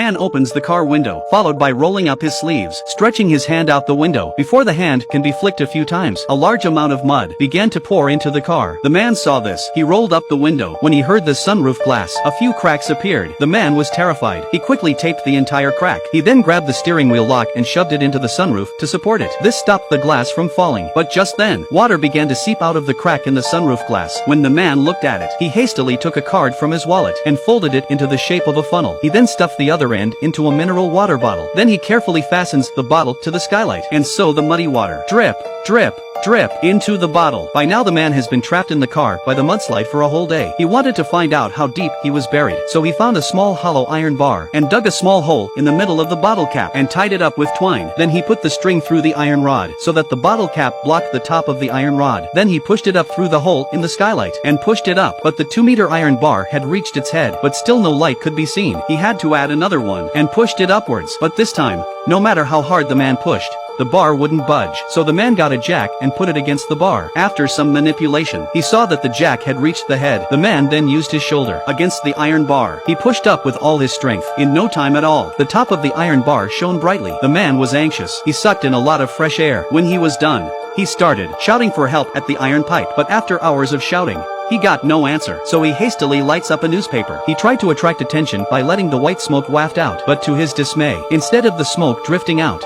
Man opens the car window, followed by rolling up his sleeves, stretching his hand out the window. Before the hand can be flicked a few times, a large amount of mud began to pour into the car. The man saw this. He rolled up the window. When he heard the sunroof glass, a few cracks appeared. The man was terrified. He quickly taped the entire crack. He then grabbed the steering wheel lock and shoved it into the sunroof to support it. This stopped the glass from falling. But just then, water began to seep out of the crack in the sunroof glass. When the man looked at it, he hastily took a card from his wallet and folded it into the shape of a funnel. He then stuffed the other end into a mineral water bottle. Then he carefully fastens the bottle to the skylight, and so the muddy water drip, drip, drip into the bottle. By now the man has been trapped in the car by the mudslide for a whole day. He wanted to find out how deep he was buried, so he found a small hollow iron bar and dug a small hole in the middle of the bottle cap and tied it up with twine. Then he put the string through the iron rod so that the bottle cap blocked the top of the iron rod. Then he pushed it up through the hole in the skylight and pushed it up, but the 2-meter iron bar had reached its head, but still no light could be seen. He had to add another one and pushed it upwards, but this time, no matter how hard the man pushed, the bar wouldn't budge. So the man got a jack and put it against the bar. After some manipulation, he saw that the jack had reached the head. The man then used his shoulder against the iron bar. He pushed up with all his strength. In no time at all, the top of the iron bar shone brightly. The man was anxious. He sucked in a lot of fresh air. When he was done, he started shouting for help at the iron pipe. But after hours of shouting, he got no answer, so he hastily lights up a newspaper. He tried to attract attention by letting the white smoke waft out, but to his dismay, instead of the smoke drifting out,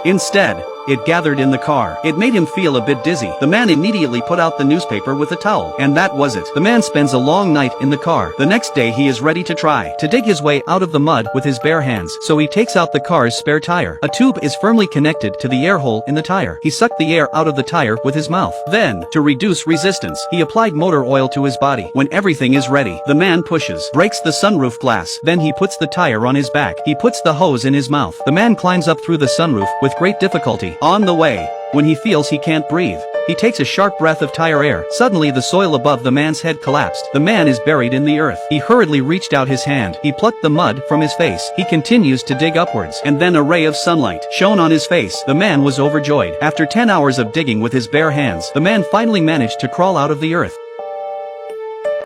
it gathered in the car. It made him feel a bit dizzy. The man immediately put out the newspaper with a towel, and that was it. The man spends a long night in the car. The next day he is ready to try to dig his way out of the mud with his bare hands, so he takes out the car's spare tire. A tube is firmly connected to the air hole in the tire. He sucked the air out of the tire with his mouth. Then, to reduce resistance, he applied motor oil to his body. When everything is ready, the man pushes, breaks the sunroof glass. Then he puts the tire on his back. He puts the hose in his mouth. The man climbs up through the sunroof with great difficulty. On the way, when he feels he can't breathe, he takes a sharp breath of tire air. Suddenly the soil above the man's head collapsed. The man is buried in the earth. He hurriedly reached out his hand. He plucked the mud from his face. He continues to dig upwards, and then a ray of sunlight shone on his face. The man was overjoyed. After 10 hours of digging with his bare hands, the man finally managed to crawl out of the earth.